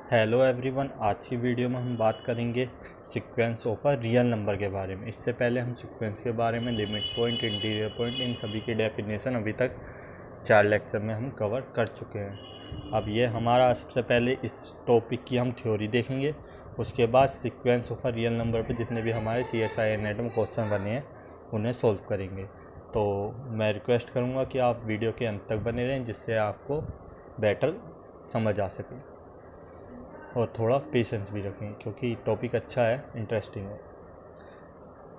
Hello everyone, आज की video में हम बात करेंगे sequence of a real number के बारे में। इससे पहले हम सीक्वेंस के बारे में लिमिट पॉइंट, इंटीरियर पॉइंट, इन सभी की डेफिनेशन अभी तक 4 लेक्चर में हम कवर कर चुके हैं। अब ये हमारा सबसे पहले इस टॉपिक की हम थ्योरी देखेंगे। उसके बाद sequence of a real number पे जितने भी हमारे CSI एनेटम क्वेश्चन बने हैं उन्हें सोल्व करेंगे। तो मैं रिक्वेस्ट करूँगा कि आप वीडियो के अंत तक बने रहें, जिससे आपको बेटर समझ आ सके और थोड़ा पेशेंस भी रखें, क्योंकि टॉपिक अच्छा है, इंटरेस्टिंग है।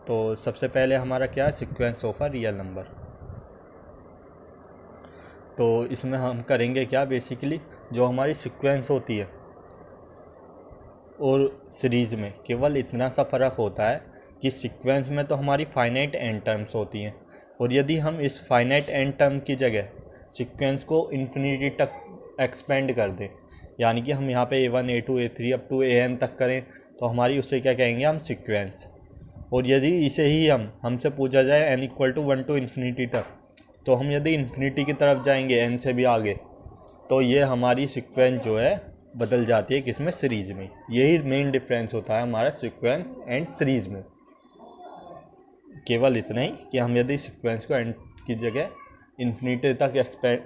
तो सबसे पहले हमारा क्या है, sequence of a real number. तो इसमें हम करेंगे क्या, बेसिकली जो हमारी सीक्वेंस होती है और सीरीज़ में केवल इतना सा फ़र्क होता है कि सीक्वेंस में तो हमारी फाइनाइट एंड टर्म्स होती हैं, और यदि हम इस फाइनाइट एंड टर्म की जगह सीक्वेंस को इन्फिनिटी तक एक्सपेंड कर दें, यानी कि हम यहाँ पे A1 A2 A3 up to AN तक करें, तो हमारी उससे क्या कहेंगे हम, सीक्वेंस। और यदि इसे ही हमसे पूछा जाए n = 1 टू इन्फिनिटी तक, तो हम यदि इन्फिनिटी की तरफ जाएंगे n से भी आगे, तो ये हमारी सीक्वेंस जो है बदल जाती है किसमें, सीरीज में। यही मेन डिफरेंस होता है हमारा सीक्वेंस एंड सीरीज में। केवल इतना ही कि हम यदि सीक्वेंस को एंड की जगह इन्फिनिटी तक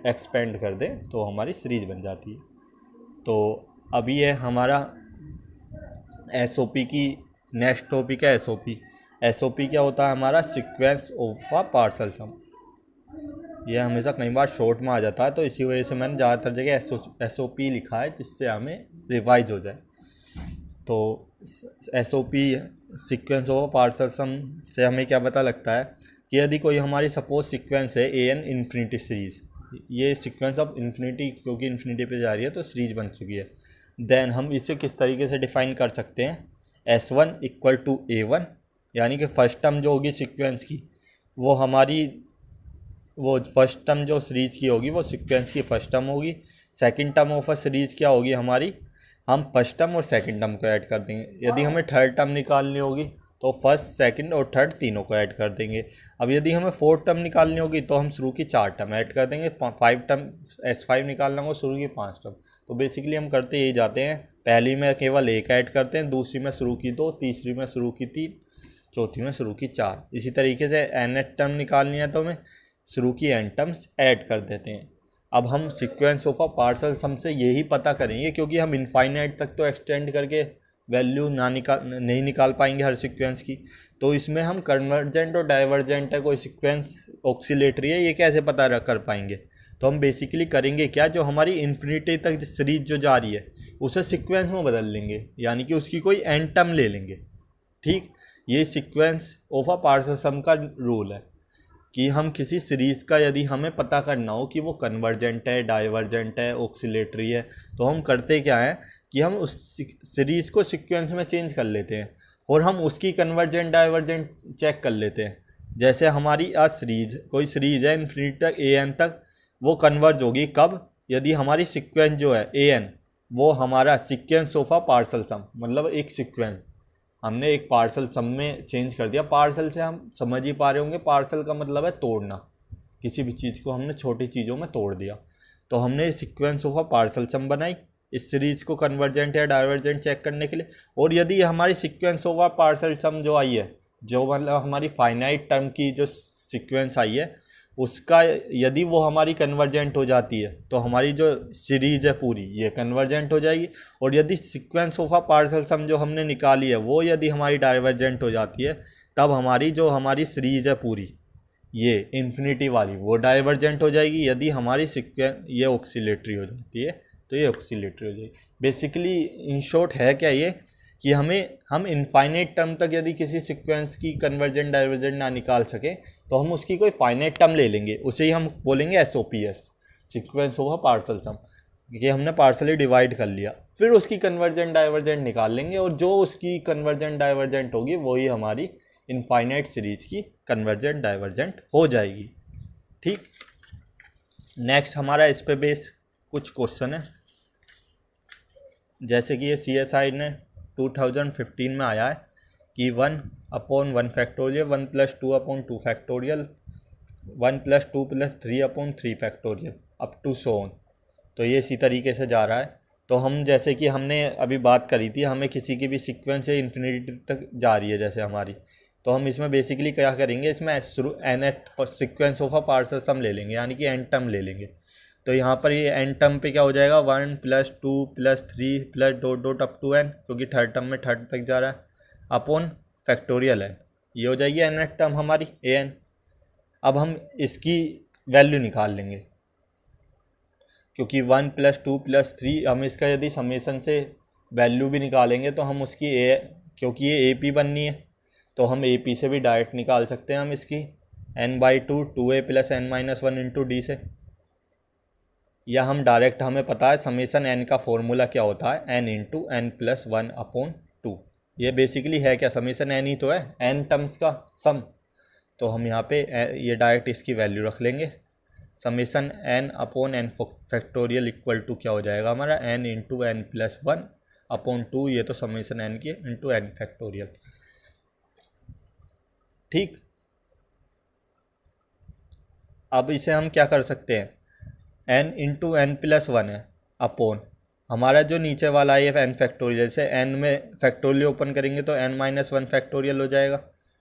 एक्सपेंड कर दें तो हमारी सीरीज बन जाती है। तो अभी ये हमारा SOP की नेक्स्ट टॉपिक है। SOP क्या होता है हमारा, सीक्वेंस ऑफ अ पार्शल सम। ये हमेशा कई बार शॉर्ट में आ जाता है, तो इसी वजह से मैंने ज़्यादातर जगह SOP लिखा है, जिससे हमें रिवाइज हो जाए। तो SOP sequence of a partial sum से हमें क्या पता लगता है कि यदि कोई हमारी सपोज सीक्वेंस है AN इन्फिनिटी सीरीज़, ये सीक्वेंस अब इन्फिनिटी, क्योंकि इन्फिनिटी पे जा रही है तो सीरीज बन चुकी है। देन हम इसे किस तरीके से डिफाइन कर सकते हैं, S1 = A1, यानी कि फर्स्ट टर्म जो होगी सीक्वेंस की, वो हमारी वो फर्स्ट टर्म जो सीरीज की होगी वो सीक्वेंस की फर्स्ट टर्म होगी। Second term of a series क्या होगी हमारी, हम फर्स्ट टर्म और सेकंड टर्म को ऐड कर देंगे। यदि हमें थर्ड टर्म निकालनी होगी तो फर्स्ट, सेकंड और थर्ड तीनों को ऐड कर देंगे। अब यदि हमें फोर्थ टर्म निकालनी होगी तो हम शुरू की 4 टर्म ऐड कर देंगे। 5 टर्म S5 निकालना होगा, शुरू की 5 टर्म। तो बेसिकली हम करते यही जाते हैं, पहली में केवल 1 ऐड करते हैं, दूसरी में शुरू की 2, तीसरी में शुरू की 3, चौथी में शुरू की 4। इसी तरीके से nth टर्म निकालनी है तो हमें शुरू की n टर्म्स ऐड कर देते हैं। अब हम sequence of a partial sum से यही पता करेंगे, क्योंकि हम इनफाइनाइट तक तो एक्सटेंड करके वैल्यू नहीं निकाल पाएंगे हर सीक्वेंस की। तो इसमें हम कन्वर्जेंट और डाइवर्जेंट है, कोई सीक्वेंस ऑक्सीलेटरी है, ये कैसे पता कर पाएंगे। तो हम बेसिकली करेंगे क्या, जो हमारी इन्फिनिटी तक सीरीज जो जा रही है उसे सीक्वेंस में बदल लेंगे, यानी कि उसकी कोई एंड टर्म ले लेंगे। ठीक, ये सीक्वेंस ऑफ अ पार्शल सम का रूल है कि हम किसी सीरीज़ का यदि हमें पता करना हो कि वो कन्वर्जेंट है, डाइवर्जेंट है, ऑक्सीलेटरी है, तो हम करते क्या है कि हम उस सीरीज़ को सीक्वेंस में चेंज कर लेते हैं और हम उसकी कन्वर्जेंट डाइवर्जेंट चेक कर लेते हैं। जैसे हमारी कोई सीरीज़ है इन्फिनिटी तक AN तक, वो कन्वर्ज होगी कब, यदि हमारी सीक्वेंस जो है AN वो हमारा सीक्वेंस ऑफ अ पार्शल सम, मतलब एक सीक्वेंस हमने एक पार्सल सम में चेंज कर दिया। पार्सल से हम समझ ही पा रहे होंगे, पार्सल का मतलब है तोड़ना, किसी भी चीज़ को हमने छोटी चीज़ों में तोड़ दिया। तो हमने सीक्वेंस ऑफ अ पार्सल सम बनाई इस सीरीज़ को कन्वर्जेंट या डाइवर्जेंट चेक करने के लिए। और यदि हमारी सीक्वेंस ऑफ अ पार्सल सम जो आई है, जो मतलब हमारी फाइनाइट टर्म की जो सीक्वेंस आई है, उसका यदि वो हमारी कन्वर्जेंट हो जाती है तो हमारी जो सीरीज है पूरी ये कन्वर्जेंट हो जाएगी। और यदि सीक्वेंस ऑफ अ पार्शल सम जो हमने निकाली है वो यदि हमारी डाइवर्जेंट हो जाती है, तब हमारी जो हमारी सीरीज है पूरी ये इन्फिनिटी वाली वो डाइवर्जेंट हो जाएगी। यदि हमारी सीक्वेंस ये ऑक्सीलेटरी हो जाती है तो ये ऑक्सीलेटरी हो जाएगी। बेसिकली इन शॉर्ट है क्या ये, कि हम इनफाइनाइट टर्म तक यदि किसी सीक्वेंस की कन्वर्जेंट डाइवर्जेंट ना निकाल सकें तो हम उसकी कोई फाइनाइट टर्म ले लेंगे, उसे ही हम बोलेंगे SOPS, sequence of a partial sum, कि हमने पार्सली डिवाइड कर लिया। फिर उसकी कन्वर्जेंट डाइवर्जेंट निकाल लेंगे और जो उसकी कन्वर्जेंट डाइवर्जेंट होगी वही हमारी इनफाइनाइट सीरीज की कन्वर्जेंट डाइवर्जेंट हो जाएगी। ठीक, नेक्स्ट हमारा इस पे बेस कुछ क्वेश्चन है, जैसे कि ये CSI ने 2015 में आया है कि 1/1 factorial, 1 + 2/2 factorial, 1 + 2 + 3/3 factorial up to so on. तो ये इसी तरीके से जा रहा है तो हम जैसे कि हमने अभी बात करी थी, हमें किसी की भी सीक्वेंस से इन्फिनिटी तक जा रही है जैसे हमारी, तो हम इसमें बेसिकली क्या करेंगे, इसमें शुरू एन एट sequence of a partial sum ले लेंगे, यानी कि एन टर्म ले लेंगे। तो यहाँ पर ये एन टर्म पे क्या हो जाएगा, 1 + 2 + 3 + dot dot up to n, क्योंकि थर्ड टर्म में थर्ड तक जा रहा है, अपॉन फैक्टोरियल एन। ये हो जाएगी एन एट टर्म हमारी ए एन। अब हम इसकी वैल्यू निकाल लेंगे, क्योंकि 1 + 2 + 3 हम इसका यदि समेसन से वैल्यू भी निकालेंगे तो हम उसकी क्योंकि ये ए पी बननी है तो हम ए पी से भी डायरेक्ट निकाल सकते हैं हम इसकी n/2 2a + n-1 into D से, या हम डायरेक्ट, हमें पता है समेसन n का फॉर्मूला क्या होता है, n इंटू n + 1/2। ये बेसिकली है क्या, समेसन n ही तो है, n टर्म्स का सम। तो हम यहाँ पे ये डायरेक्ट इसकी वैल्यू रख लेंगे, summation n/n factorial equal to क्या हो जाएगा हमारा, n इंटू n + 1/2, ये तो समेसन n की इंटू n फैक्टोरियल। ठीक, अब इसे हम क्या कर सकते हैं, n इंटू n + 1 है अपॉन हमारा जो नीचे वाला है n फैक्टोरियल, से n में फैक्टोरियल ओपन करेंगे तो n-1 फैक्टोरियल हो जाएगा।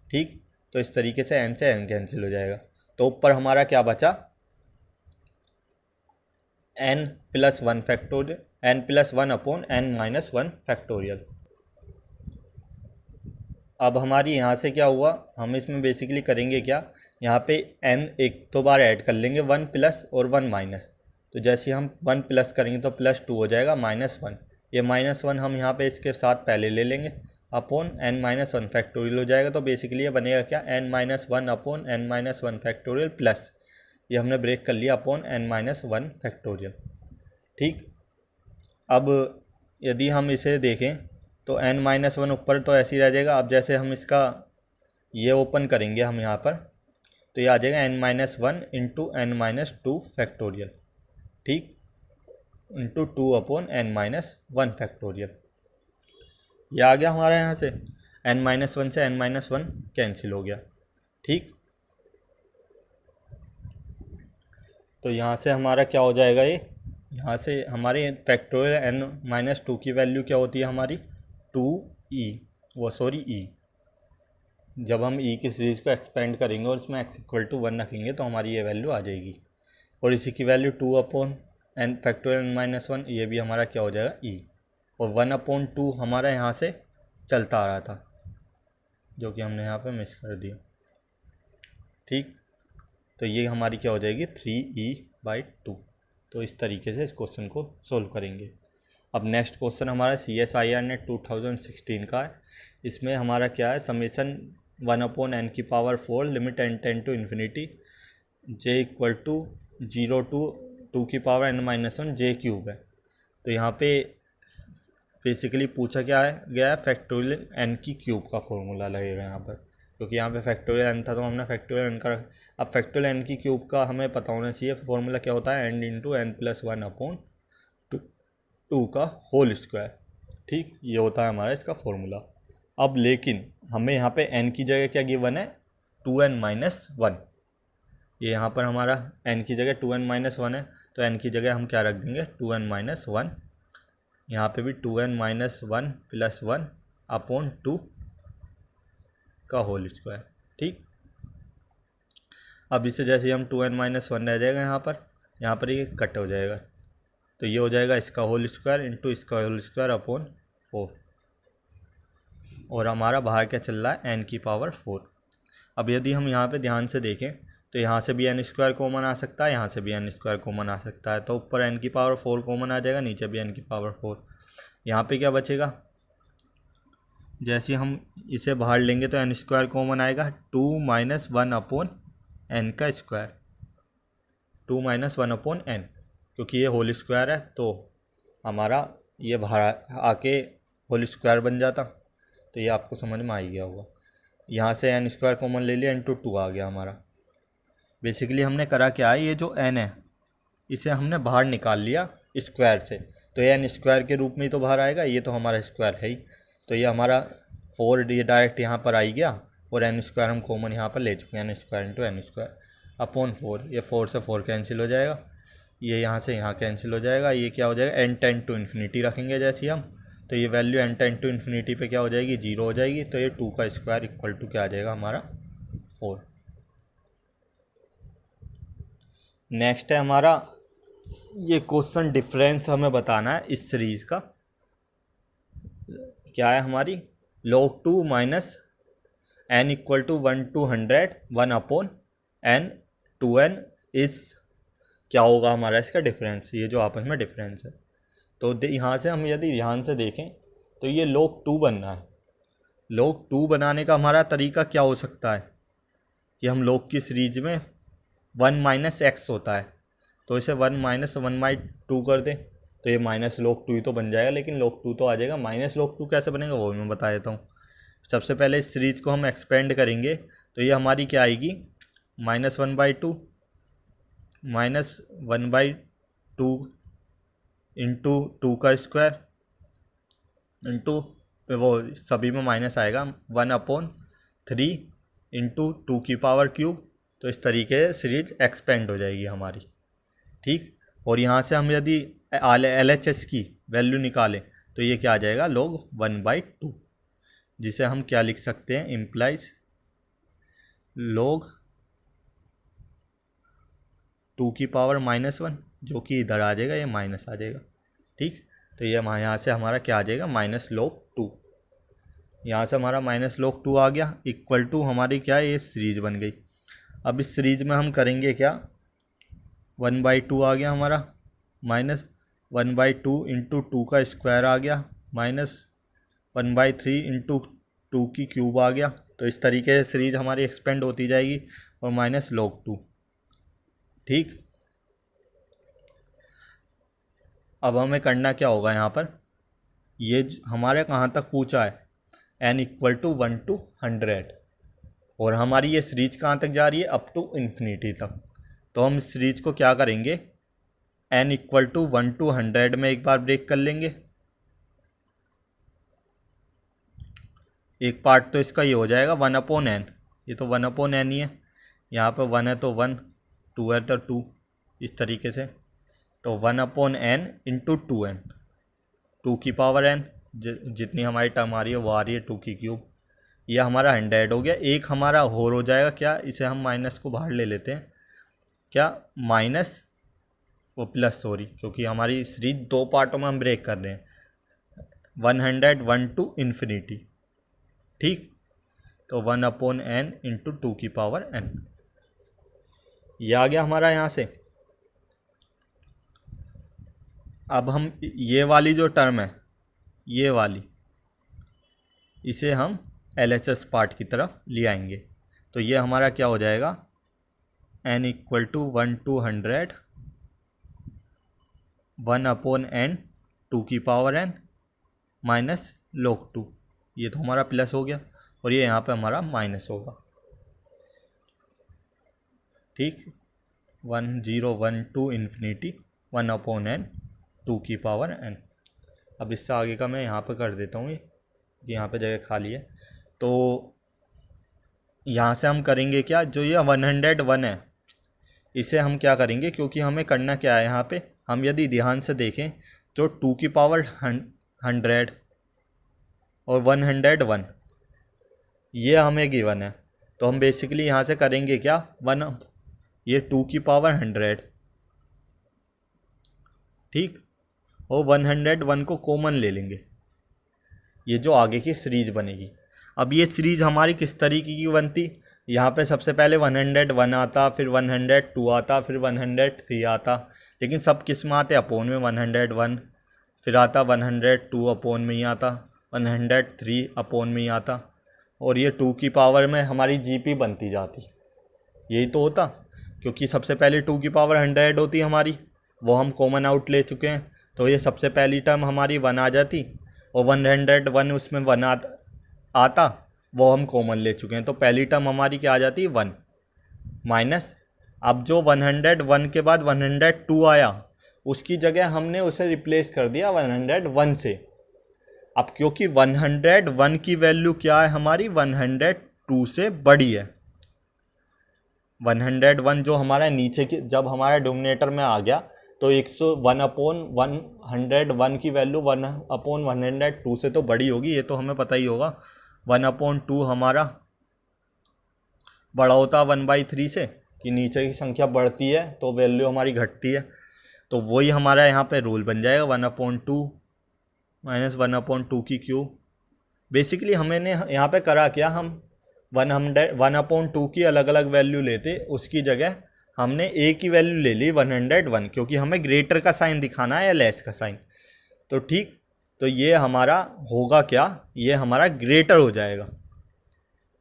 ठीक, तो इस तरीके से n से n कैंसिल हो जाएगा, तो ऊपर हमारा क्या बचा, n + 1 factorial, n + 1 upon n-1 factorial. अब हमारी यहाँ से क्या हुआ, हम इसमें बेसिकली करेंगे क्या, यहाँ पे n एक तो बार ऐड कर लेंगे, 1 प्लस और 1 माइनस। तो जैसे हम 1 प्लस करेंगे तो +2 हो जाएगा -1, ये -1 हम यहाँ पे इसके साथ पहले ले लेंगे, अपॉन n-1 फैक्टोरियल हो जाएगा। तो बेसिकली ये बनेगा क्या, n-1 upon n-1 factorial plus, ये हमने ब्रेक कर लिया, अपॉन n-1 फैक्टोरियल। ठीक, अब यदि हम इसे देखें तो n-1 ऊपर तो ऐसे ही रह जाएगा। अब जैसे हम इसका ये ओपन करेंगे हम यहाँ पर, तो ये आ जाएगा n-1 इंटू n-2 फैक्टोरियल। ठीक, इंटू 2 अपॉन n-1 फैक्टोरियल, ये आ गया हमारा यहाँ से, n-1 से n-1 कैंसिल हो गया। ठीक, तो यहाँ से हमारा क्या हो जाएगा, ये यहाँ से हमारे फैक्टोरियल n-2 की वैल्यू क्या होती है हमारी, 2e, e। जब हम e की सीरीज़ को एक्सपेंड करेंगे और इसमें x = 1 रखेंगे तो हमारी ये वैल्यू आ जाएगी, और इसी की value 2 upon n factorial n-1, ये भी हमारा क्या हो जाएगा e, और 1/2 हमारा यहाँ से चलता आ रहा था, जो कि हमने यहाँ पे मिस कर दिया। ठीक, तो ये हमारी क्या हो जाएगी 3e/2। तो इस तरीके से इस क्वेश्चन को सोल्व करेंगे। अब नेक्स्ट क्वेश्चन हमारा CSIR नेट 2016 का है। इसमें हमारा क्या है, summation 1/n⁴ limit n tend to infinity j = 0 to 2n-1 j³ है। तो यहाँ पे बेसिकली पूछा क्या है गया है, फैक्टोरियल n की क्यूब का फॉर्मूला लगेगा यहाँ पर, क्योंकि यहाँ पे फैक्टोरियल n था तो हमने फैक्टोरियल n का। अब फैक्टोरियल n की क्यूब का हमें पता होना चाहिए फॉर्मूला क्या होता है, n इंटू n + 1/2 का होल स्क्वायर। ठीक, ये होता है हमारा इसका फॉर्मूला। अब लेकिन हमें यहाँ पे n की जगह क्या गिवन है, 2n-1। ये यहाँ पर हमारा n की जगह 2n-1 है, तो n की जगह हम क्या रख देंगे, 2n-1। यहाँ पे भी 2n-1 + 1/2 का होल स्क्वायर। ठीक, अब इसे जैसे हम 2n-1 रह जाएगा यहाँ पर ये कट हो जाएगा, तो ये हो जाएगा इसका होल स्क्वायर इंटू इसका होल स्क्वायर अपॉन 4, और हमारा बाहर क्या चल रहा है, n⁴। अब यदि हम यहाँ पे ध्यान से देखें तो यहाँ से भी n² कॉमन आ सकता है, यहाँ से भी n² कॉमन आ सकता है, तो ऊपर n⁴ कॉमन आ जाएगा, नीचे भी n⁴। यहाँ पे क्या बचेगा, जैसे हम इसे बाहर लेंगे तो n² कॉमन आएगा, 2 - 1/n², 2 - 1/n, क्योंकि ये होल स्क्वायर है तो हमारा ये बाहर आके होल स्क्वायर बन जाता। तो ये आपको समझ में आ ही गया होगा। यहाँ से n² कॉमन ले लिया, इंटू 2 आ गया हमारा। बेसिकली हमने करा क्या है, ये जो n है इसे हमने बाहर निकाल लिया स्क्वायर से, तो ये n² के रूप में ही तो बाहर आएगा, ये तो हमारा स्क्वायर है ही। तो ये हमारा 4 ये डायरेक्ट यहाँ पर आई गया, और n² हम कॉमन यहाँ पर ले चुके हैं, n² इंटू n² अपॉन 4, ये 4 से 4 कैंसिल हो जाएगा, ये यहाँ से यहाँ कैंसिल हो जाएगा, ये क्या हो जाएगा n टेंड टू इन्फिनिटी रखेंगे जैसे हम, तो ये value n tend to infinity पे क्या हो जाएगी, 0 हो जाएगी। तो ये 2 का स्क्वायर इक्वल टू क्या आ जाएगा हमारा 4। नेक्स्ट है हमारा ये क्वेश्चन डिफरेंस हमें बताना है इस सीरीज का। क्या है हमारी log 2 minus n equal to 1 to 100 1 upon n 2n इस क्या होगा हमारा इसका डिफरेंस, ये जो आपस में डिफरेंस है। तो यहाँ से हम यदि ध्यान से देखें तो ये log 2 बनना है। log 2 बनाने का हमारा तरीका क्या हो सकता है कि हम log की सीरीज में 1 माइनस एक्स होता है, तो इसे 1 माइनस 1/2 कर दें, तो ये माइनस log 2 ही तो बन जाएगा, लेकिन log 2 तो आ जाएगा। माइनस log 2 कैसे बनेगा वो मैं बता देता हूँ। सबसे पहले इस सीरीज़ को हम एक्सपेंड करेंगे तो ये हमारी क्या आएगी, -1/2 माइनस 1/2 इंटू 2 का स्क्वायर इंटू वो सभी में माइनस आएगा 1/3 इंटू 2 की पावर क्यूब। तो इस तरीके से सीरीज एक्सपेंड हो जाएगी हमारी, ठीक। और यहाँ से हम यदि LHS की वैल्यू निकालें तो ये क्या आ जाएगा log 1/2, जिसे हम क्या लिख सकते हैं, इम्प्लाइज log 2 की पावर -1, जो कि इधर आ जाएगा, ये माइनस आ जाएगा, ठीक। तो ये यहाँ से हमारा क्या आ जाएगा, -log 2। यहाँ से हमारा -log 2 आ गया, इक्वल टू हमारी क्या है, ये सीरीज बन गई। अब इस सीरीज में हम करेंगे क्या, 1/2 आ गया हमारा, -1/2 इंटू 2 का स्क्वायर आ गया, -1/3 इंटू 2 की क्यूब आ गया। तो इस तरीके से सीरीज हमारी एक्सपेंड होती जाएगी, और -log 2, ठीक। अब हमें करना क्या होगा, यहाँ पर ये हमारे कहाँ तक पूछा है, n इक्वल टू 1 to 100, और हमारी ये सीरीज कहाँ तक जा रही है, अप टू इन्फिनिटी तक। तो हम इस सीरीज को क्या करेंगे, n इक्वल टू 1 to 100 में एक बार ब्रेक कर लेंगे। एक पार्ट तो इसका ये हो जाएगा 1/n, ये तो 1/n ही है, यहाँ पर 1 है तो 1, 2 है तो 2, इस तरीके से। तो 1/n इंटू 2n, 2 की पावर n, जितनी हमारी टर्म आ रही है वो आ रही है 2 की क्यूब। यह हमारा 100 हो गया। एक हमारा और हो जाएगा क्या, इसे हम माइनस को बाहर ले लेते हैं, क्या माइनस वो प्लस, सॉरी, क्योंकि हमारी सीरीज दो पार्टों में हम ब्रेक कर रहे हैं, 100 1 to इन्फिनिटी, ठीक। तो 1/n इंटू 2 की पावर n, ये आ गया हमारा यहाँ से। अब हम ये वाली जो टर्म है, ये वाली, इसे हम LHS पार्ट की तरफ ले आएंगे। तो ये हमारा क्या हो जाएगा, n equal to 1 to 100 1/n 2 की पावर n माइनस log 2, ये तो हमारा प्लस हो गया, और ये यहाँ पे हमारा माइनस होगा, ठीक। 1 0 1 to इन्फिनिटी 1/n 2 की पावर n। अब इससे आगे का मैं यहाँ पे कर देता हूँ, ये यहाँ पे जगह खाली है। तो यहाँ से हम करेंगे क्या, जो ये 101 है, इसे हम क्या करेंगे, क्योंकि हमें करना क्या है यहाँ पे, हम यदि ध्यान से देखें तो 2 की पावर 100 और 101 ये हमें गिवन है। तो हम बेसिकली यहाँ से करेंगे क्या, ये 2 की पावर 100, ठीक, और 101 को कॉमन ले लेंगे, ये जो आगे की सीरीज बनेगी। अब ये सीरीज हमारी किस तरीके की बनती, यहाँ पे सबसे पहले 101 आता, फिर 102 आता, फिर 103 आता, लेकिन सब किस में आते, अपोन में 101, फिर आता 102 अपोन में ही आता, 103 अपोन में ही आता, और ये 2 की पावर में हमारी GP बनती जाती, यही तो होता। क्योंकि सबसे पहले 2 की पावर 100 होती हमारी, वो हम कॉमन आउट ले चुके हैं, तो ये सबसे पहली टर्म हमारी 1 आ जाती, और 101 उसमें 1 आता, वो हम कॉमन ले चुके हैं, तो पहली टर्म हमारी क्या आ जाती है, 1 माइनस। अब जो 101 के बाद 102 आया, उसकी जगह हमने उसे रिप्लेस कर दिया 101 से। अब क्योंकि 101 की वैल्यू क्या है हमारी, 102 से बड़ी है। 101 जो हमारा नीचे की, जब हमारा डिनोमिनेटर में आ गया, तो 1/1 की वैल्यू 1/102 से तो बड़ी होगी, ये तो हमें पता ही होगा। 1/2 हमारा बड़ा होता है 1/3 से, कि नीचे की संख्या बढ़ती है तो वैल्यू हमारी घटती है। तो वही हमारा यहाँ पे रूल बन जाएगा 1/2 माइनस 1/2 की क्यूब। बेसिकली हमने यहाँ पे करा क्या, हम 1/2 की अलग अलग वैल्यू लेते, उसकी जगह हमने ए की वैल्यू ले ली 101, क्योंकि हमें ग्रेटर का साइन दिखाना है या लेस का साइन। तो ठीक, तो ये हमारा होगा क्या, ये हमारा ग्रेटर हो जाएगा।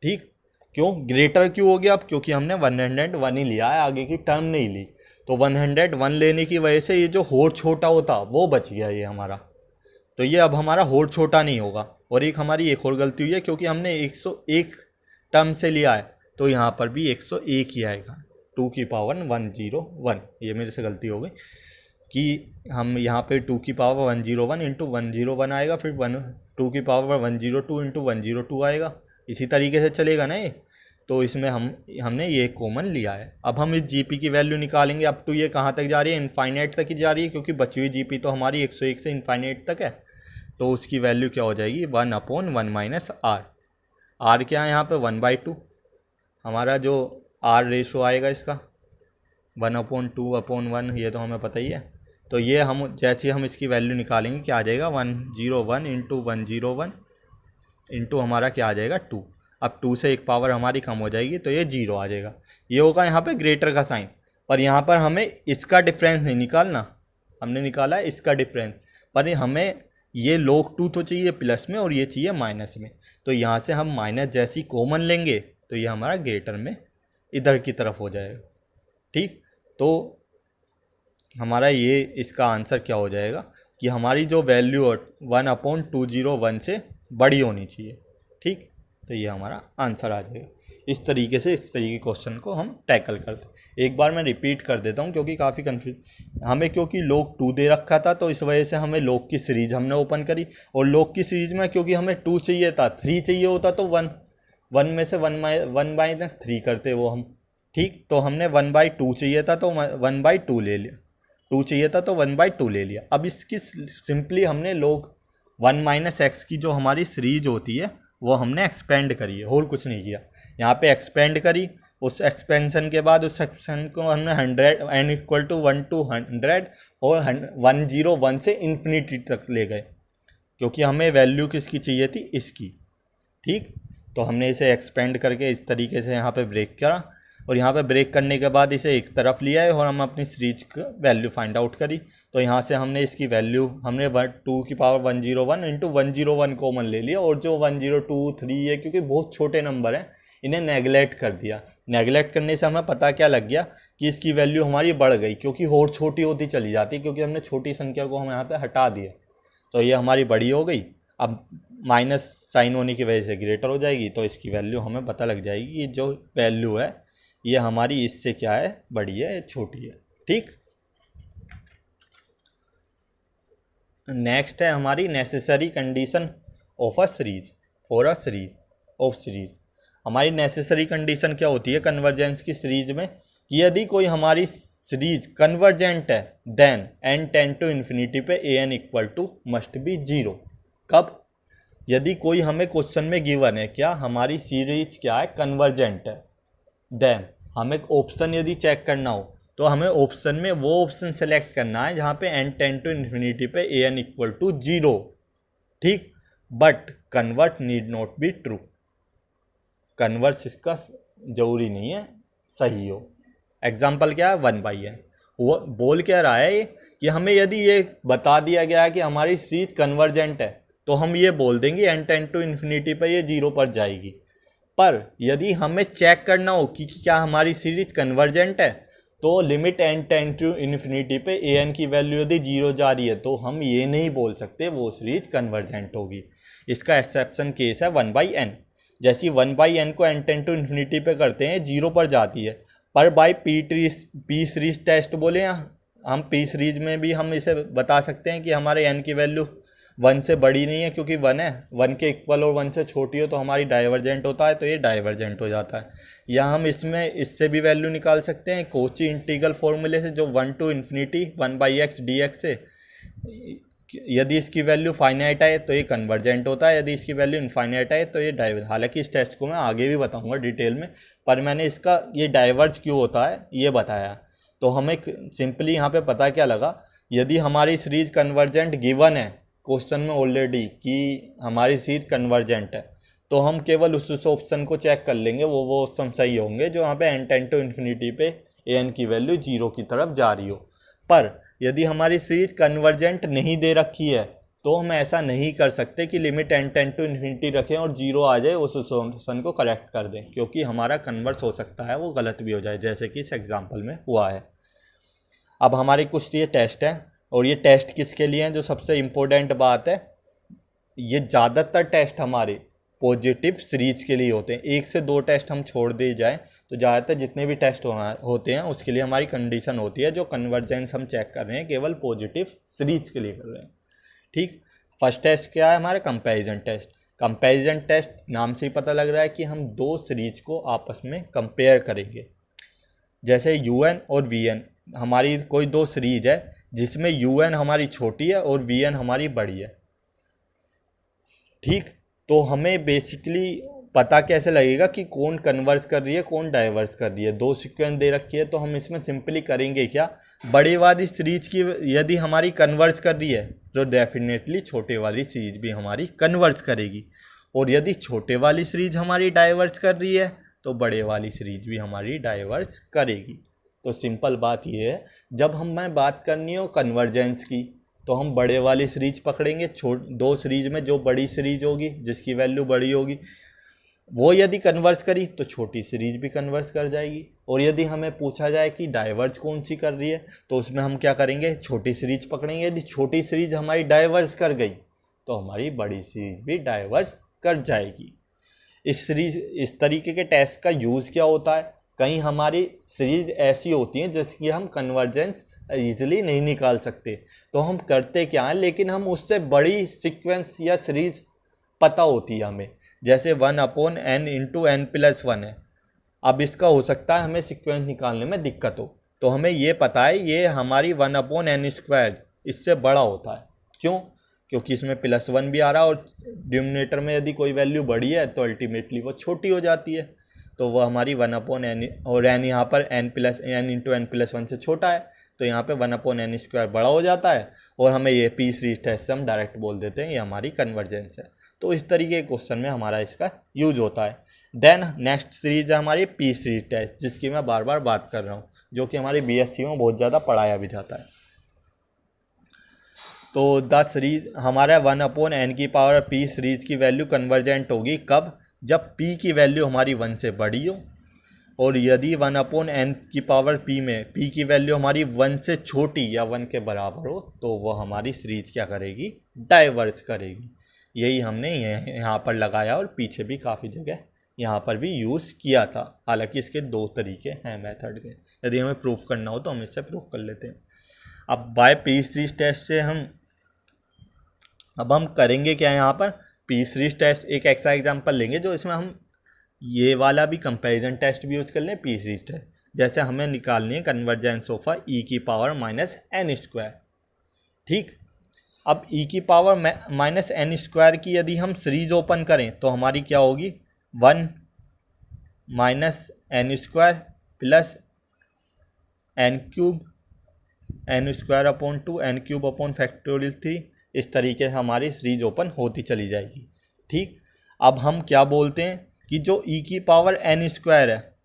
ठीक, क्यों ग्रेटर क्यों हो गया, अब क्योंकि हमने 101 ही लिया है, आगे की टर्म नहीं ली। तो 101 लेने की वजह से ये जो होड़ छोटा होता वो बच गया ये हमारा। तो ये अब हमारा होड़ छोटा नहीं होगा। और एक हमारी एक और गलती हुई है, क्योंकि हमने 101 टर्म से लिया है तो यहाँ पर भी 101 ही आएगा, 2 की पावर 101। ये मेरे से गलती हो गई कि हम यहाँ पे 2 की पावर 101 इंटू 101 आएगा, फिर 2 की पावर 102 इंटू 102 आएगा। इसी तरीके से चलेगा ना ये। तो इसमें हमने ये कॉमन लिया है। अब हम इस जीपी की वैल्यू निकालेंगे। अब तो ये कहाँ तक जा रही है, इनफाइनाइट तक ही जा रही है, क्योंकि बची हुई जीपी तो हमारी 101 से इनफाइनाइट तक है। तो उसकी वैल्यू क्या हो जाएगी, 1/1 माइनस आर। आर क्या है यहाँ पे 1/2, हमारा जो आर रेशो आएगा इसका 1/2/1, ये तो हमें पता ही है। तो ये हम जैसे हम इसकी वैल्यू निकालेंगे क्या आ जाएगा, 101 इंटू 101 इंटू हमारा क्या आ जाएगा 2। अब 2 से एक पावर हमारी कम हो जाएगी तो ये 0 आ जाएगा। ये होगा यहाँ पे ग्रेटर का साइन। पर यहाँ पर हमें इसका डिफरेंस नहीं निकालना, हमने निकाला है इसका डिफरेंस। पर हमें ये log 2 तो चाहिए प्लस में और ये चाहिए माइनस में। तो यहाँ से हम माइनस जैसी कॉमन लेंगे तो ये हमारा ग्रेटर में इधर की तरफ हो जाएगा। ठीक, तो हमारा ये इसका आंसर क्या हो जाएगा कि हमारी जो वैल्यू 1/201 से बड़ी होनी चाहिए। ठीक, तो ये हमारा आंसर आ जाएगा। इस तरीके क्वेश्चन को हम टैकल करते। एक बार मैं रिपीट कर देता हूँ क्योंकि काफ़ी कन्फ्यूज हमें, क्योंकि log 2 दे रखा था तो इस वजह से हमें log की सीरीज हमने ओपन करी। और log की सीरीज में क्योंकि हमें 2 चाहिए था, 3 चाहिए होता तो 1 में से 1/3 करते वो हम। ठीक, तो हमने 1/2 चाहिए था तो 1/2 ले लिया, 2 चाहिए था तो 1/2 ले लिया। अब इसकी सिंपली हमने log 1 माइनस एक्स की जो हमारी सीरीज होती है वो हमने एक्सपेंड करी है, और कुछ नहीं किया। यहाँ पे एक्सपेंड करी, उस एक्सपेंशन के बाद उस एक्सपेंशन को हमने 100 n इक्वल टू 1 to 100 और 101 से इन्फिनिटी तक ले गए, क्योंकि हमें वैल्यू किसकी चाहिए थी, इसकी। ठीक, तो हमने इसे एक्सपेंड करके इस तरीके से यहाँ पे ब्रेक करा, और यहाँ पे ब्रेक करने के बाद इसे एक तरफ लिया है और हम अपनी सीरीज का वैल्यू फाइंड आउट करी। तो यहाँ से हमने इसकी वैल्यू हमने 2 की पावर 101 इंटू 101 कॉमन ले लिया, और जो 102 3 है क्योंकि बहुत छोटे नंबर हैं इन्हें नेगलेक्ट कर दिया। नेगलेक्ट करने से हमें पता क्या लग गया कि इसकी वैल्यू हमारी बढ़ गई, क्योंकि और छोटी होती चली जाती, क्योंकि हमने छोटी संख्या को हम यहाँ पे हटा दिया। तो ये हमारी बड़ी हो गई। अब माइनस साइन होने की वजह से ग्रेटर हो जाएगी, तो इसकी वैल्यू हमें पता लग जाएगी कि जो वैल्यू है ये हमारी इससे क्या है, बड़ी है, छोटी है। ठीक, नेक्स्ट है हमारी necessary condition of a series for a series of series. हमारी नेसेसरी कंडीशन क्या होती है कन्वर्जेंस की सीरीज में, कि यदि कोई हमारी सीरीज कन्वर्जेंट है then n tend to infinity पे an equal to must be 0। कब, यदि कोई हमें क्वेश्चन में गिवन है क्या हमारी सीरीज क्या है, कन्वर्जेंट है, देन हमें ऑप्शन यदि चेक करना हो तो हमें ऑप्शन में वो ऑप्शन सेलेक्ट करना है जहाँ पे n टेंड टू इन्फिनिटी पे an इक्वल टू 0। ठीक, but convert need not be true, converse इसका जरूरी नहीं है सही हो। एग्जाम्पल क्या है, 1/n। वो बोल क्या रहा है कि हमें यदि ये बता दिया गया है कि हमारी सीरीज कन्वर्जेंट है तो हम ये बोल देंगे n टेंड टू इन्फिनिटी पे ये 0 पर जाएगी। पर यदि हमें चेक करना हो कि क्या हमारी सीरीज कन्वर्जेंट है तो limit n tend to infinity पे an की वैल्यू यदि 0 जा रही है तो हम ये नहीं बोल सकते वो सीरीज कन्वर्जेंट होगी। इसका एक्सेप्शन केस है 1/n। जैसी 1/n को n टेंड टू इन्फिनिटी पे करते हैं 0 पर जाती है, पर बाई पी सीरीज टेस्ट बोले हम पी सीरीज में भी हम इसे बता सकते हैं कि हमारे n की वैल्यू 1 से बड़ी नहीं है क्योंकि 1 है, 1 के इक्वल और 1 से छोटी हो तो हमारी डाइवर्जेंट होता है, तो ये डाइवर्जेंट हो जाता है। या हम इसमें इससे भी वैल्यू निकाल सकते हैं कोची इंटीग्रल फॉर्मूले से, जो 1 to इन्फिनिटी 1/x dx से, यदि इसकी वैल्यू फाइनाइट है तो ये कन्वर्जेंट होता है, यदि इसकी वैल्यू इनफाइनाइट है तो ये डाइवर्ज। हालांकि इस टेस्ट को मैं आगे भी बताऊंगा डिटेल में, पर मैंने इसका ये डाइवर्ज क्यों होता है ये बताया। तो हमें सिंपली यहाँ पे पता क्या लगा, यदि हमारी सीरीज कन्वर्जेंट गिवन है क्वेश्चन में ऑलरेडी कि हमारी सीरीज कन्वर्जेंट है, तो हम केवल उस ऑप्शन को चेक कर लेंगे, वो ऑप्शन सही होंगे जो यहाँ पे n टेंड टू इन्फिनिटी पे an की वैल्यू 0 की तरफ जा रही हो। पर यदि हमारी सीरीज कन्वर्जेंट नहीं दे रखी है तो हम ऐसा नहीं कर सकते कि limit n tend to infinity रखें और 0 आ जाए, उस ऑप्शन को करेक्ट कर दें, क्योंकि हमारा कन्वर्स हो सकता है वो गलत भी हो जाए, जैसे कि इस एग्जाम्पल में हुआ है। अब हमारे कुछ ये टेस्ट हैं, और ये टेस्ट किसके लिए हैं, जो सबसे इम्पोर्टेंट बात है, ये ज़्यादातर टेस्ट हमारे पॉजिटिव सीरीज के लिए होते हैं। 1 से 2 टेस्ट हम छोड़ दे जाएं तो ज़्यादातर जितने भी टेस्ट होते हैं उसके लिए हमारी कंडीशन होती है जो कन्वर्जेंस हम चेक कर रहे हैं केवल पॉजिटिव सीरीज के लिए कर रहे हैं। ठीक, फर्स्ट टेस्ट क्या है हमारा, कंपैरिजन टेस्ट। कंपैरिजन टेस्ट नाम से ही पता लग रहा है कि हम दो सीरीज को आपस में कंपेयर करेंगे। जैसे UN और VN, हमारी कोई दो सीरीज है जिसमें UN हमारी छोटी है और VN हमारी बड़ी है। ठीक, तो हमें बेसिकली पता कैसे लगेगा कि कौन कन्वर्स कर रही है कौन डाइवर्स कर रही है। दो सीक्वेंस दे रखी है तो हम इसमें सिंपली करेंगे क्या, बड़े वाली सीरीज की यदि हमारी कन्वर्स कर रही है तो डेफिनेटली छोटे वाली सीरीज भी हमारी कन्वर्स करेगी, और यदि छोटे वाली सीरीज हमारी डाइवर्स कर रही है तो बड़े वाली सीरीज भी हमारी डाइवर्स करेगी। तो सिंपल बात ये है, जब हमें बात करनी हो कन्वर्जेंस की तो हम बड़े वाली सीरीज पकड़ेंगे, दो सीरीज में जो बड़ी सीरीज होगी जिसकी वैल्यू बड़ी होगी वो यदि कन्वर्स करी तो छोटी सीरीज भी कन्वर्स कर जाएगी। और यदि हमें पूछा जाए कि डाइवर्स कौन सी कर रही है तो उसमें हम क्या करेंगे, छोटी सीरीज पकड़ेंगे। यदि छोटी सीरीज हमारी डाइवर्स कर गई तो हमारी बड़ी सीरीज भी डाइवर्स कर जाएगी। इस तरीके के टेस्ट का यूज़ क्या होता है, कहीं हमारी सीरीज ऐसी होती हैं जिसकी हम कन्वर्जेंस ईजिली नहीं निकाल सकते, तो हम करते क्या हैं, लेकिन हम उससे बड़ी सीक्वेंस या सीरीज पता होती है हमें, जैसे 1/n इंटू n+1 है। अब इसका हो सकता है हमें सीक्वेंस निकालने में दिक्कत हो, तो हमें ये पता है ये हमारी 1/n² इससे बड़ा होता है। क्यों, क्योंकि इसमें +1 भी आ रहा है और डिनोमिनेटर में यदि कोई वैल्यू बड़ी है तो अल्टीमेटली वो छोटी हो जाती है, तो वो हमारी 1/n, और n यहाँ पर n इंटू n+1 से छोटा है तो यहाँ पे 1/n² बड़ा हो जाता है, और हमें ये पी सीरीज टेस्ट से हम डायरेक्ट बोल देते हैं ये हमारी कन्वर्जेंस है। तो इस तरीके के क्वेश्चन में हमारा इसका यूज होता है। देन नेक्स्ट सीरीज है हमारी पी सीरीज टेस्ट, जिसकी मैं बार बार बात कर रहा हूँ, जो कि हमारी BSc में बहुत ज़्यादा पढ़ाया भी जाता है। तो द सीरीज हमारा 1/n की पावर p सीरीज की वैल्यू कन्वर्जेंट होगी कब, जब p की वैल्यू हमारी 1 से बड़ी हो, और यदि 1/n की पावर p में p की वैल्यू हमारी 1 से छोटी या 1 के बराबर हो तो वह हमारी सीरीज क्या करेगी, डाइवर्स करेगी। यही हमने यहाँ पर लगाया और पीछे भी काफ़ी जगह यहाँ पर भी यूज़ किया था। हालांकि इसके दो तरीके हैं मेथड के, यदि हमें प्रूफ करना हो तो हम इससे प्रूफ कर लेते हैं। अब बाय पी सीरीज टेस्ट से अब हम करेंगे क्या, यहाँ पर पी सीरीज टेस्ट एक ऐसा एग्जांपल लेंगे जो इसमें हम ये वाला भी कंपैरिजन टेस्ट भी यूज़ कर लें, पी सीरीज टेस्ट। जैसे हमें निकालनी है कन्वर्जेंस ऑफ e⁻⁻n²। ठीक, अब e⁻⁻n² की यदि हम सीरीज ओपन करें तो हमारी क्या होगी, 1 - n² plus n³ n²/2 n³/3। इस तरीके से हमारी सीरीज ओपन होती चली जाएगी। ठीक, अब हम क्या बोलते हैं कि जो e⁻n² है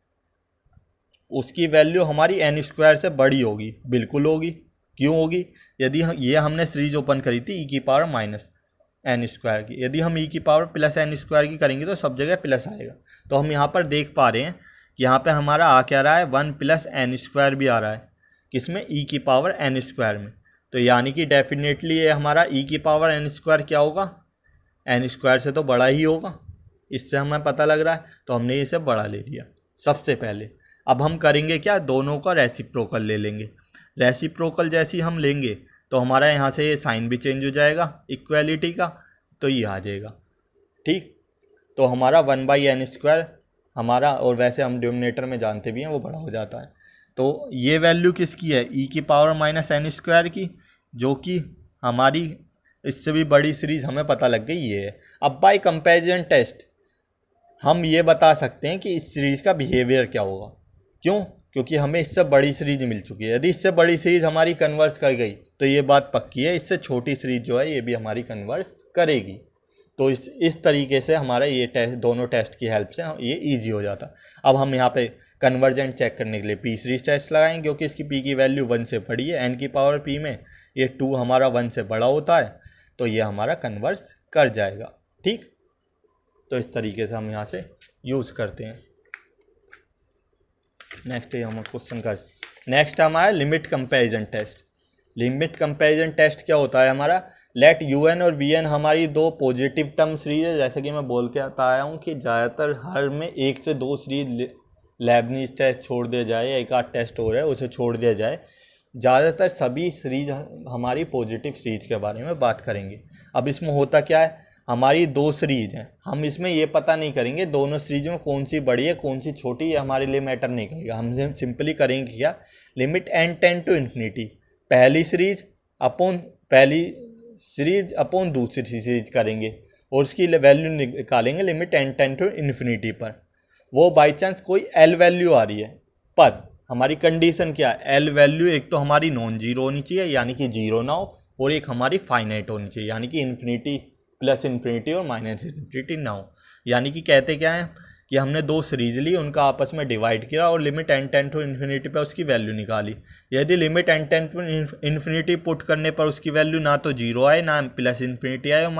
उसकी वैल्यू हमारी n² से बड़ी होगी। बिल्कुल होगी, क्यों होगी, यदि ये हमने सीरीज ओपन करी थी e⁻⁻n² की, यदि हम e⁻+n² की करेंगे तो सब जगह प्लस आएगा। तो हम यहाँ पर देख पा रहे हैं कि यहाँ पे हमारा आ क्या रहा है, 1+n² भी आ रहा है, किसमें, e⁻n² में। तो यानी कि डेफिनेटली ये हमारा e⁻n² क्या होगा, n² से तो बड़ा ही होगा, इससे हमें पता लग रहा है, तो हमने इसे बड़ा ले लिया सबसे पहले। अब हम करेंगे क्या, दोनों का रेसिप्रोकल ले लेंगे। रेसिप्रोकल जैसी हम लेंगे तो हमारा यहाँ से ये साइन भी चेंज हो जाएगा इक्वालिटी का, तो ये आ जाएगा। ठीक, तो हमारा 1/n² हमारा, और वैसे हम डिनोमिनेटर में जानते भी हैं वो बड़ा हो जाता है। तो ये वैल्यू किसकी है, e⁻⁻n² की, जो कि हमारी इससे भी बड़ी सीरीज हमें पता लग गई ये है। अब बाय कंपैरिजन टेस्ट हम ये बता सकते हैं कि इस सीरीज़ का बिहेवियर क्या होगा। क्यों? क्योंकि हमें इससे बड़ी सीरीज मिल चुकी है। यदि इससे बड़ी सीरीज हमारी कन्वर्स कर गई तो ये बात पक्की है, इससे छोटी सीरीज जो है ये भी हमारी कन्वर्स करेगी। तो इस तरीके से हमारा ये टेस्ट, दोनों टेस्ट की हेल्प से ये ईजी हो जाता। अब हम यहाँ पे कन्वर्जेंट चेक करने के लिए पी सीरीज टेस्ट लगाएंगे, क्योंकि इसकी पी की वैल्यू 1 से बड़ी है, n की पावर p में ये 2 हमारा 1 से बड़ा होता है, तो ये हमारा कन्वर्स कर जाएगा। ठीक, तो इस तरीके से हम यहाँ से यूज़ करते हैं। नेक्स्ट हम क्वेश्चन कर, नेक्स्ट हमारा limit comparison test. Limit comparison test क्या होता है हमारा, लेट un और vn हमारी दो पॉजिटिव टर्म सीरीज है। जैसे कि मैं बोल के आया हूँ कि ज़्यादातर हर में 1 से 2 सीरीज लेबनीज टेस्ट छोड़ दिया जाए, एक आध टेस्ट हो रहा है उसे छोड़ दिया जाए, ज़्यादातर सभी सीरीज हमारी पॉजिटिव सीरीज के बारे में बात करेंगे। अब इसमें होता क्या है, हमारी 2 सीरीज हैं, हम इसमें ये पता नहीं करेंगे दोनों सीरीज में कौन सी बड़ी है कौन सी छोटी, ये हमारे लिए मैटर नहीं करेगा। हम सिंपली करेंगे क्या, limit n tend to infinity, पहली सीरीज अपॉन दूसरी सीरीज करेंगे और उसकी वैल्यू निकालेंगे limit n tend to infinity पर। वो बाई चांस कोई l वैल्यू आ रही है, पर हमारी कंडीशन क्या है, l वैल्यू एक तो हमारी नॉन जीरो होनी चाहिए यानी कि जीरो ना हो, और एक हमारी फाइनाइट होनी चाहिए यानी कि इन्फिनिटी प्लस इन्फिनिटी और माइनस इन्फिनिटी ना हो। यानी कि कहते क्या है कि हमने 2 सीरीज ली, उनका आपस में डिवाइड किया और limit n tend to infinity पर उसकी वैल्यू निकाली। यदि limit n tend to infinity put करने पर उसकी वैल्यू ना तो जीरो आए, ना प्लस इन्फिनिटी आए और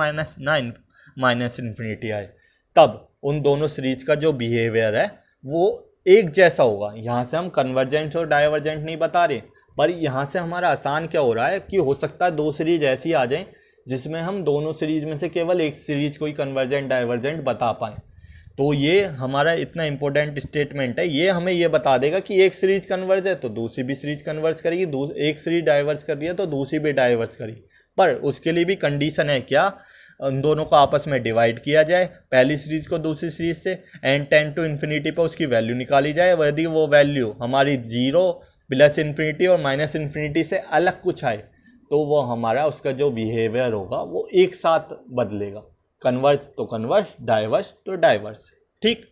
माइनस इन्फिनिटी आए, तब उन दोनों सीरीज का जो बिहेवियर है वो एक जैसा होगा। यहाँ से हम कन्वर्जेंट और डाइवर्जेंट नहीं बता रहे, पर यहाँ से हमारा आसान क्या हो रहा है कि हो सकता है 2 सीरीज ऐसी आ जाएं जिसमें हम दोनों सीरीज में से केवल एक सीरीज को ही कन्वर्जेंट डाइवर्जेंट बता पाएँ। तो ये हमारा इतना इंपॉर्टेंट स्टेटमेंट है, ये हमें ये बता देगा कि एक सीरीज कन्वर्ज है तो दूसरी भी सीरीज कन्वर्ज करेगी, एक सीरीज डाइवर्स कर रही है तो दूसरी भी डाइवर्स करेगी। पर उसके लिए भी कंडीशन है क्या, उन दोनों को आपस में डिवाइड किया जाए, पहली सीरीज को दूसरी सीरीज से, n टेंड टू इन्फिनिटी पर उसकी वैल्यू निकाली जाए। यदि वो वैल्यू हमारी जीरो प्लस इन्फिनिटी और माइनस इन्फिनिटी से अलग कुछ आए तो वो हमारा उसका जो बिहेवियर होगा वो एक साथ बदलेगा, कन्वर्स तो कन्वर्स, डाइवर्स तो डाइवर्स। ठीक,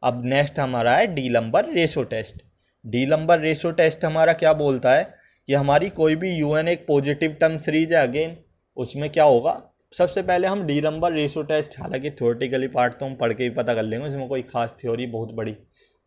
अब नेक्स्ट हमारा है D'Alembert ratio test. D'Alembert ratio test हमारा क्या बोलता है कि हमारी कोई भी un एक पॉजिटिव टर्म सीरीज है, अगेन उसमें क्या होगा, सबसे पहले हम डी-लंबर रेशो टेस्ट, हालांकि थ्योरेटिकली पार्ट तो हम पढ़ के ही पता कर लेंगे, इसमें कोई खास थ्योरी बहुत बड़ी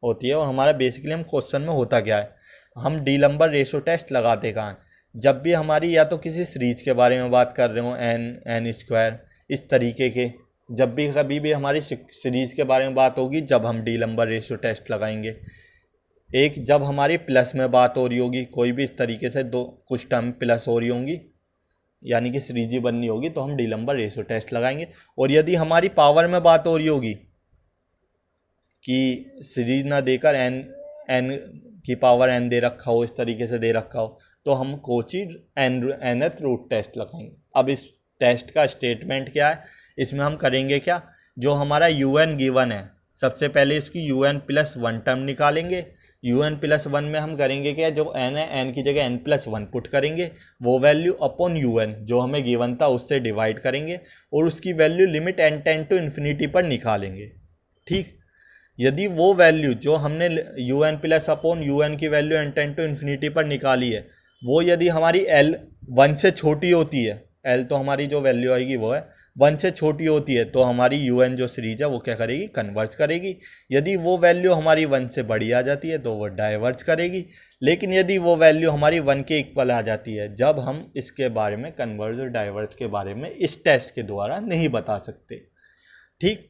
होती है। और हमारा बेसिकली हम क्वेश्चन में होता क्या है, हम डी-लंबर रेशो टेस्ट लगाते कहाँ, जब भी हमारी या तो किसी सीरीज के बारे में बात कर रहे हो n² इस तरीके के, जब भी कभी भी हमारी सीरीज के बारे में बात होगी जब हम डी-लंबर रेशो टेस्ट लगाएंगे। एक जब हमारी प्लस में बात हो रही होगी, कोई भी इस तरीके से कुछ टर्म प्लस हो रही होंगी यानी कि सीरीज ही बननी होगी तो हम डी-लंबर रेशो टेस्ट लगाएंगे। और यदि हमारी पावर में बात हो रही होगी कि सीरीज ना देकर n की पावर n दे रखा हो, इस तरीके से दे रखा हो, तो हम कोची nth रूट टेस्ट लगाएंगे। अब इस टेस्ट का स्टेटमेंट क्या है, इसमें हम करेंगे क्या, जो हमारा un गिवन है सबसे पहले इसकी un+1 टर्म निकालेंगे। un+1 में हम करेंगे क्या, जो n है n की जगह n+1 पुट करेंगे, वो वैल्यू अपॉन un जो हमें गिवन था उससे डिवाइड करेंगे और उसकी value limit n tend to infinity पर निकालेंगे। ठीक, यदि वो वैल्यू जो हमने un+un की value n tend to infinity पर निकाली है वो यदि हमारी l 1 से छोटी होती है, l तो हमारी जो वैल्यू आएगी वो है 1 से छोटी होती है, तो हमारी un जो सीरीज है वो क्या करेगी, कन्वर्स करेगी। यदि वो वैल्यू हमारी 1 से बड़ी आ जाती है तो वो डाइवर्स करेगी। लेकिन यदि वो वैल्यू हमारी 1 के इक्वल आ जाती है, जब हम इसके बारे में कन्वर्स और डाइवर्स के बारे में इस टेस्ट के द्वारा नहीं बता सकते। ठीक,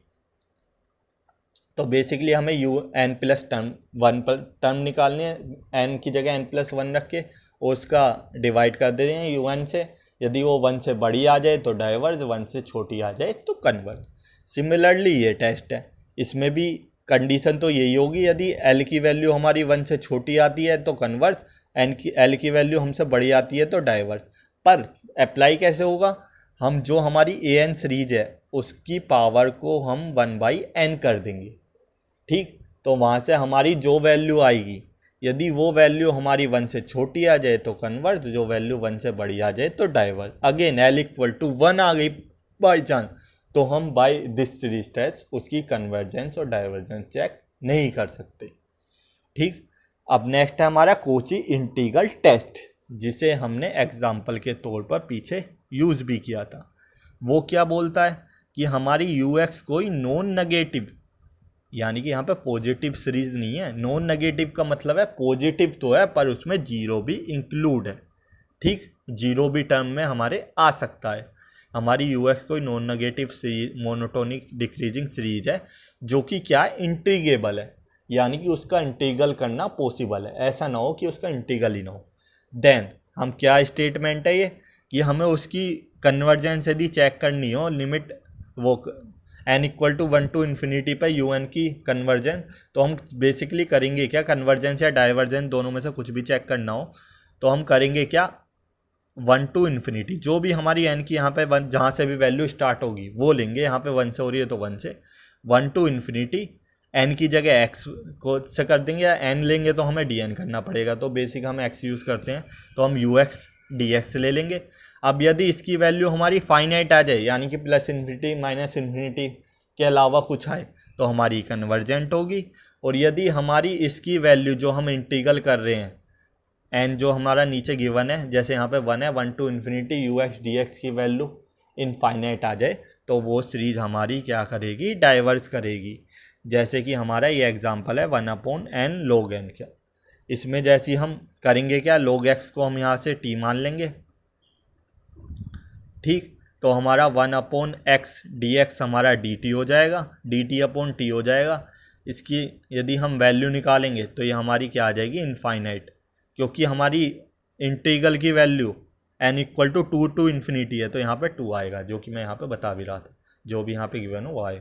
तो बेसिकली हमें n+1 पर टर्म निकालनी है, n की जगह n+1 रख के उसका डिवाइड कर देते हैं un से। यदि वो 1 से बड़ी आ जाए तो डाइवर्स, 1 से छोटी आ जाए तो कन्वर्स। सिमिलरली ये टेस्ट है, इसमें भी कंडीशन तो यही होगी, यदि l की वैल्यू हमारी 1 से छोटी आती है तो कन्वर्स, l की वैल्यू हमसे बड़ी आती है तो डाइवर्स। पर अप्लाई कैसे होगा, हम जो हमारी ए एन सीरीज है उसकी पावर को हम 1/n कर देंगे। ठीक, तो वहाँ से हमारी जो वैल्यू आएगी, यदि वो वैल्यू हमारी 1 से छोटी आ जाए तो कन्वर्ज, जो वैल्यू 1 से बड़ी आ जाए तो diverge. Again L equal to 1 आ गई बाई चांस, तो हम बाय दिस सीरीज टेस्ट उसकी कन्वर्जेंस और डाइवर्जेंस चेक नहीं कर सकते। ठीक, अब नेक्स्ट है हमारा कोची इंटीग्रल टेस्ट, जिसे हमने एग्जाम्पल के तौर पर पीछे यूज़ भी किया था। वो क्या बोलता है कि हमारी यू एक्स कोई नॉन नेगेटिव, यानी कि यहाँ पे पॉजिटिव सीरीज नहीं है। नॉन नेगेटिव का मतलब है पॉजिटिव तो है पर उसमें जीरो भी इंक्लूड है। ठीक, जीरो भी टर्म में हमारे आ सकता है। हमारी यू एक्स कोई non negative series monotonic decreasing series है, जो कि क्या है, इंटीग्रेबल है, यानी कि उसका इंटीग्रल करना पॉसिबल है। ऐसा ना हो कि उसका इंटीग्रल ही ना हो। देन हम क्या स्टेटमेंट है ये कि हमें उसकी कन्वर्जेंस यदि चेक करनी हो, लिमिट वो n equal to 1 to infinity पर यू एन की कन्वर्जेंस, तो हम बेसिकली करेंगे क्या, कन्वर्जेंस या डाइवर्जेंस दोनों में से कुछ भी चेक करना हो तो हम करेंगे क्या, 1 टू इन्फिनिटी, जो भी हमारी n की यहाँ पे 1 जहाँ से भी वैल्यू स्टार्ट होगी वो लेंगे। यहाँ पे 1 से हो रही है तो 1 से 1 टू इन्फिनिटी, n की जगह x को से कर देंगे, या n लेंगे तो हमें dn करना पड़ेगा, तो बेसिक हम x यूज़ करते हैं तो हम ux dx ले लेंगे। अब यदि इसकी वैल्यू हमारी फाइनाइट आ जाए, यानी कि प्लस इन्फिनिटी माइनस इन्फिनिटी के अलावा कुछ आए, तो हमारी कन्वर्जेंट होगी। और यदि हमारी इसकी वैल्यू जो हम इंटीग्रल कर रहे हैं, एन जो हमारा नीचे गिवन है, जैसे यहाँ पे 1 है, 1 to infinity u x d x की वैल्यू इनफाइनाइट आ जाए, तो वो सीरीज हमारी क्या करेगी, डाइवर्स करेगी। जैसे कि हमारा ये एग्जांपल है 1/n log n का। इसमें जैसे हम करेंगे क्या, log x को हम यहाँ से t मान लेंगे। ठीक, तो हमारा 1/x dx हमारा dt हो जाएगा, dt/t हो जाएगा। इसकी यदि हम वैल्यू निकालेंगे तो ये हमारी क्या आ जाएगी, इनफाइनाइट, क्योंकि हमारी इंटीग्रल की value n equal to 2 to infinity है, तो यहाँ पे 2 आएगा, जो कि मैं यहाँ पे बता भी रहा था, जो भी यहाँ पे गिवन हो वो आए।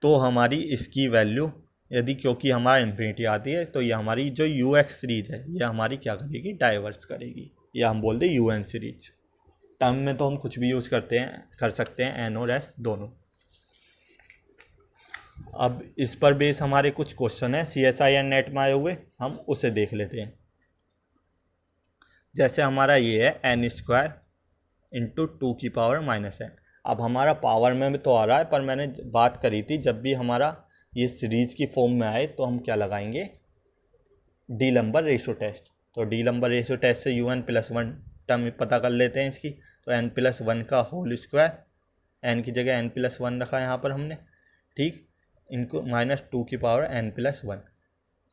तो हमारी इसकी वैल्यू यदि, क्योंकि हमारा इन्फिनिटी आती है, तो ये हमारी जो यू एक्स सीरीज है ये हमारी क्या करेगी, डाइवर्स करेगी, या हम बोल दें यू एन सीरीज। टर्म में तो हम कुछ भी यूज़ कर सकते हैं, एन और एस दोनों। अब इस पर बेस हमारे कुछ क्वेश्चन है CSI एंड नेट में आए हुए, हम उसे देख लेते हैं। जैसे हमारा ये है n² इंटू 2 की पावर -n। अब हमारा पावर में तो आ रहा है, पर मैंने बात करी थी जब भी हमारा ये सीरीज़ की फॉर्म में आए तो हम क्या लगाएंगे, डी लंबर रेशो टेस्ट। तो डी लंबर रेशो टेस्ट से UN+1 टर्म पता कर लेते हैं इसकी, तो n+1 का होल स्क्वायर, n की जगह n+1 रखा यहाँ पर हमने। ठीक, इनको -2 की पावर n+1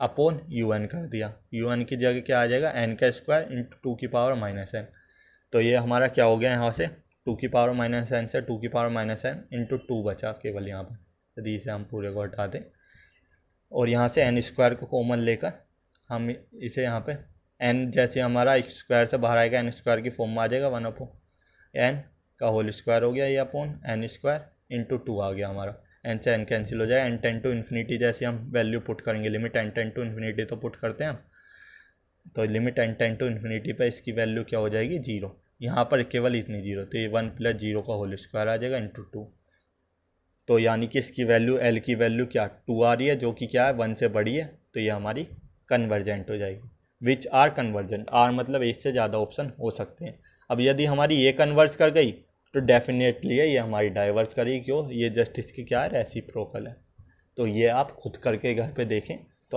अपॉन UN कर दिया। UN की जगह क्या आ जाएगा, n² इंटू 2 की पावर -n। तो ये हमारा क्या हो गया, यहाँ से 2 की पावर -n से 2 की पावर -n इंटू 2 बचा केवल यहाँ पर, यदि इसे हम पूरे को हटा दें और यहाँ से n² को कॉमन लेकर हम इसे यहाँ पे n जैसे हमारा स्क्वायर से बाहर आएगा n² की फॉर्म में आ जाएगा, 1/n का होल स्क्वायर हो गया ये अपॉन n² इंटू 2 आ गया हमारा। n से n कैंसिल हो जाएगा, n टेंड टू इन्फिनिटी जैसे हम वैल्यू पुट करेंगे, limit n tend to infinity तो पुट करते हैं हम, तो limit n tend to infinity पर इसकी वैल्यू क्या हो जाएगी, 0। यहाँ पर केवल इतनी 0, तो ये 1 + 0 का होल स्क्वायर आ जाएगा इंटू 2। तो यानी कि इसकी वैल्यू L की वैल्यू क्या 2 आ रही है, जो कि क्या है 1 से बड़ी है, तो ये हमारी कन्वर्जेंट हो जाएगी। विच आर कन्वर्जेंट, आर मतलब एक से ज़्यादा ऑप्शन हो सकते हैं। अब यदि हमारी ये कन्वर्स कर गई तो डेफिनेटली है ये हमारी डाइवर्स करेगी, क्यों, ये जस्ट इसकी क्या है, रेसिप्रोकल है। तो ये आप खुद करके घर पे देखें